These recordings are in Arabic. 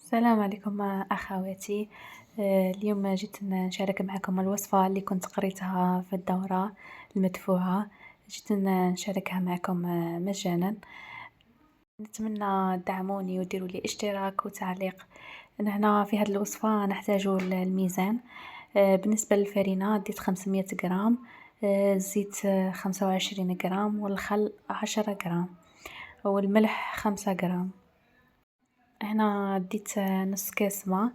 السلام عليكم أخواتي. اليوم جيت نشارك معكم الوصفة اللي كنت قريتها في الدورة المدفوعة. جيت نشاركها معكم مجانا. نتمنى تدعموني وديروا لي اشتراك وتعليق. هنا في هذه الوصفة نحتاج الميزان. بالنسبة للفرينة ديت 500 غرام، الزيت 25 غرام، والخل 10 غرام، والملح 5 غرام. هنا ديت نص كاس ما،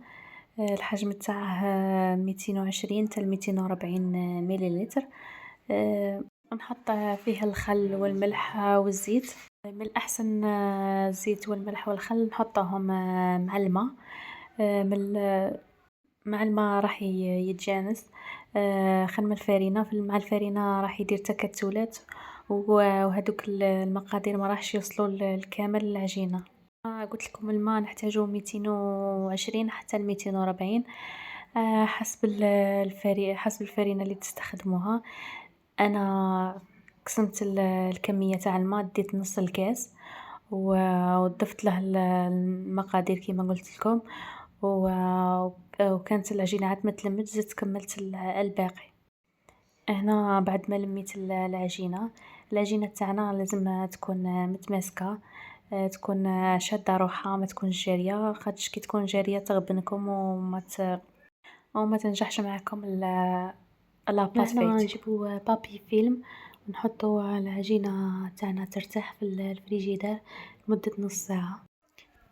الحجم تاعه 220 حتى 240 مليلتر. نحط فيه الخل والملح والزيت. من الأحسن الزيت والملح والخل نحطهم مع الماء. مع الماء راح يتجانس. خدم الفرينة مع الفرينة راح يدير تكتلات، وهذوك المقادير ما راحش يوصلوا الكامل العجينة. قلت لكم الماء نحتاجو 220 حتى 240، حسب الفرينة اللي تستخدموها. انا قسمت الكمية تاع الماء، ديت نص الكاس وضفت له المقادير كيما قلت لكم. وكانت العجينة عاد ما تلمت، زدت كملت الباقي. هنا بعد ما لميت العجينة تاعنا لازم تكون متماسكة، تكون شادة روحها، ما تكونش جارية، خاطرش كي تكون جارية تغبنكم وما تنجحش معكم لاباط فايتي. نجيبو بابي فيلم ونحطو العجينة تاعنا ترتاح في الفريجيدار لمدة نص ساعة.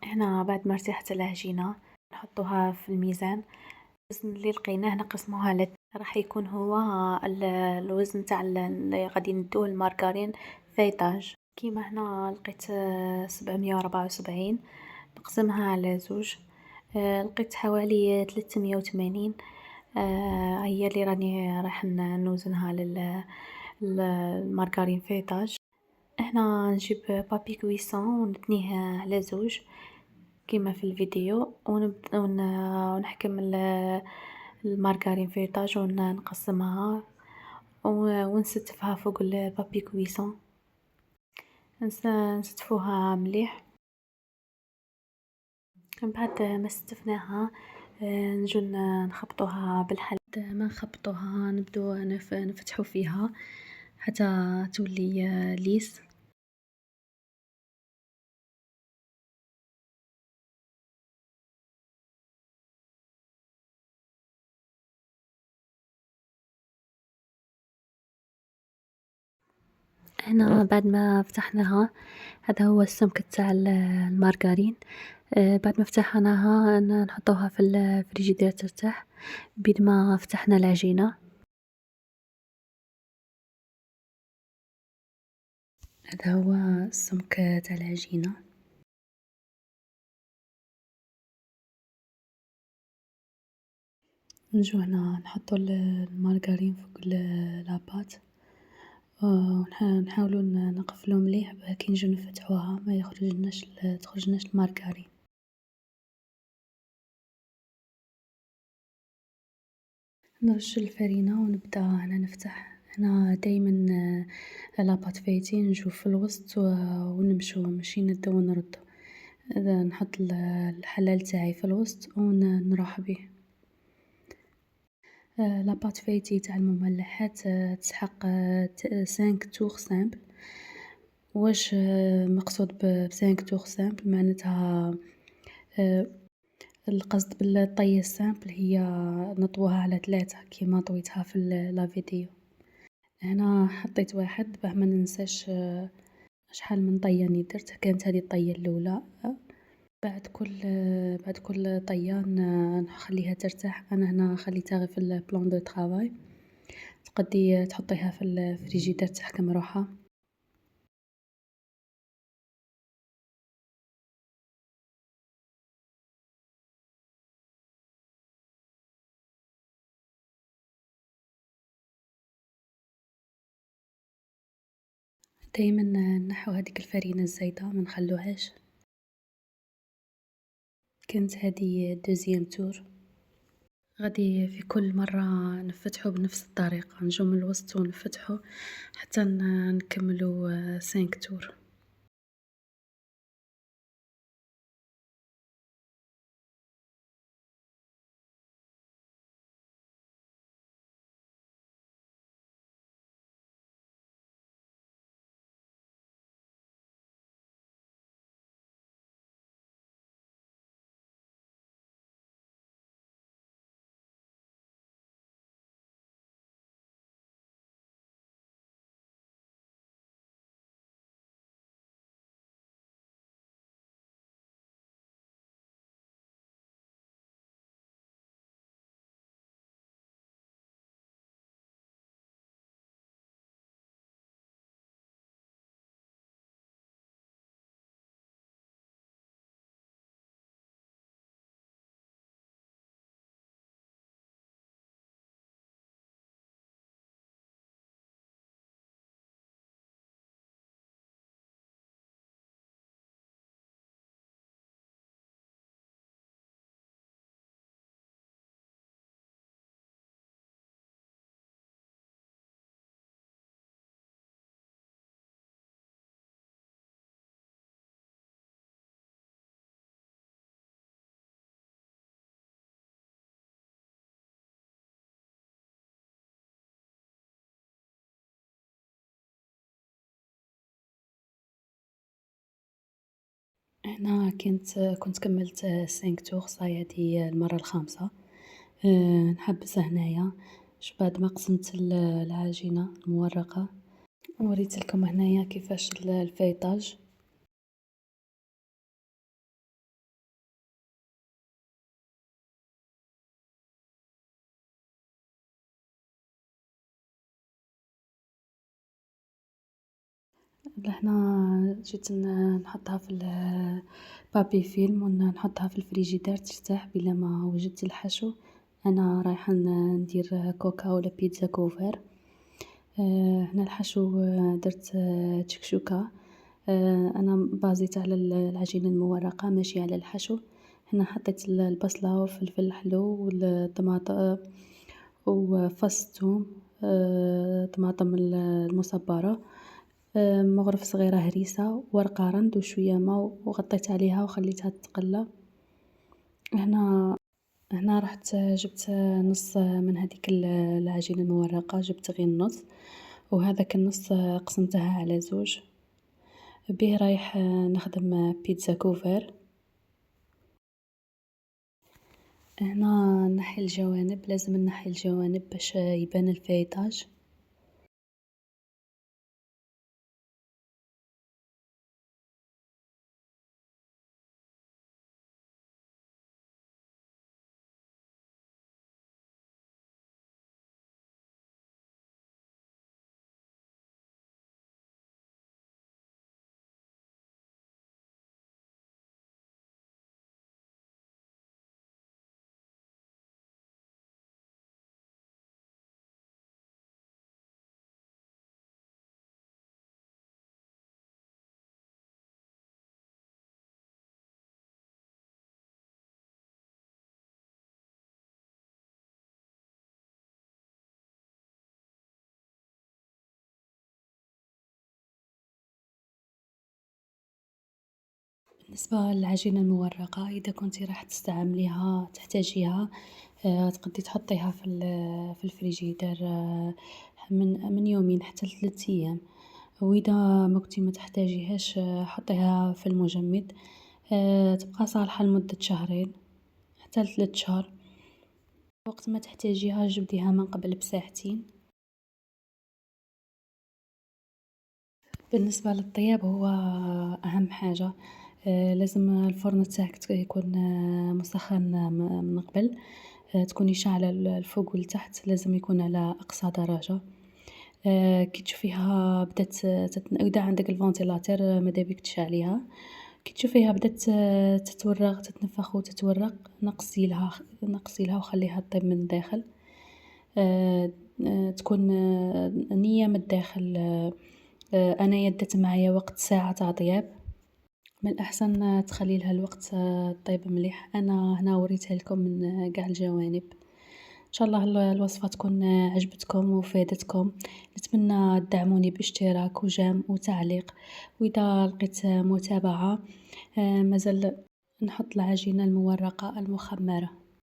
هنا بعد ما ارتاحت العجينة نحطوها في الميزان. الوزن اللي لقيناه نقسموها راح يكون هو الوزن تاع اللي غادي ندوه المارغرين فايطاج. كيما هنا لقيت 774، نقسمها على زوج. لقيت حوالي 380. هي اللي راني راح نوزنها للمارغرين فايطاج. هنا نجيب بابي كويسون ونتنيه على زوج كيما في الفيديو، ونحكم المارغرين فايطاج ونقسمها ونستفها فوق البابي كويسون. نستفوها مليح. من بعد ما استفناها نجو نخبطوها بالحليب. ما نخبطوها نبدو نفتحو فيها حتى تولي ليس. هنا بعد ما فتحناها، هذا هو السمك تاع المارغرين. بعد ما فتحناها نحطوها في الفريجيدير ترتاح بيد ما فتحنا العجينة. هذا هو السمك تاع العجينة. نجو هنا نحطو المارغرين فوق لاباط، ونحاولو نقفلو مليح باه كي نجو نفتحوها ما تخرجناش المارغرين. نرش الفرينة ونبدا أنا نفتح. أنا دايما لاباط فايتي نجو في الوسط ونمشو ماشي ندو ونردو. نحط الحلال تاعي في الوسط ونروح بيه. لاباط فايتي تاع المملحات تسحق 5 تور سامبل. واش مقصود ب5 تور سامبل؟ معناتها القصد بالطية السامبل هي نطويها على 3 كيما طويتها في لا فيديو. هنا حطيت واحد باه ما ننساش شحال من طية راني درت. كانت هذه الطية الأولى. بعد كل طية نخليها ترتاح. أنا هنا خليتها غير في البلان دو طرافاي. تقدي تحطيها في الفريجيدار تحكم روحها. دايما نحو هذيك الفرينة الزايدة ما نخلوهاش. كانت هذه دوزيام تور. غادي في كل مرة نفتحو بنفس الطريقة، نجو من الوسط ونفتحو حتى نكملو 5 تور. هنا كنت كمّلت 5 tours صايي هادي المرة الخامسة. نحبّس هنايا بعد ما قسمت العجينة المورقة. وريت لكم هنايا كيفاش الفايطاج. لهنا جيت نحطها في بابي فيلم نحطها في الفريجيدار ترتاح بلا ما وجدت الحشو. أنا رايحة ندير كوكا ولا بيتزا كوفر. هنا الحشو درت تشكشوكة. أنا بازيت على العجينة المورقة ماشي على الحشو. هنا حطيت البصلة والفلفل الحلو وفص توم، طماطم المصبّرة، مغرف صغيرة هريسة، ورق رند وشوية ما وغطيت عليها وخليتها تتقلّى. هنا رحت جبت نص من هاديك العجينة المورقة، جبت غير النص وهذاك النص قسمته على 2. بيه رايح نخدم بيتزا كوفر. هنا نحي الجوانب، لازم نحي الجوانب باش يبان الفايطاج. بالنسبة للعجينة المورقة، إذا كنتِ راح تحتاجيها، تقدّي تحطيها في الفريجيدار من يومين حتى ل3 أيام. وإذا ما كنتِ ما تحتاجيهاش حطيها في المجمد. تبقى صالحة لمدة شهرين حتى ل3 شهور. وقت ما تحتاجيها جبديها من قبل بساعتين. بالنسبة للطياب هو أهم حاجة. لازم الفرن تاعك يكون مسخّن من قبل. تكوني شاعلة الفوق والتحت لازم يكون على أقصى درجة. كي تشوفيها بدات إذا عندك الفونتيلاتور مادابيك تشعليها. كي تشوفيها بدات تتورّق تتنفّخ وتتورّق نقّصيلها وخلّيها طيب من الداخل. تكون نيّة من الداخل. أنايا دات معايا وقت ساعة تاع طياب. من الأحسن تخلّي لها الوقت طيب مليح. أنا هنا وريتها لكم من قاع الجوانب. إن شاء الله الوصفة تكون عجبتكم وفادتكم. نتمنى تدعموني باشتراك وجيم وتعليق. وإذا لقيت متابعة مازال نحط العجينة المورقة المخمرة.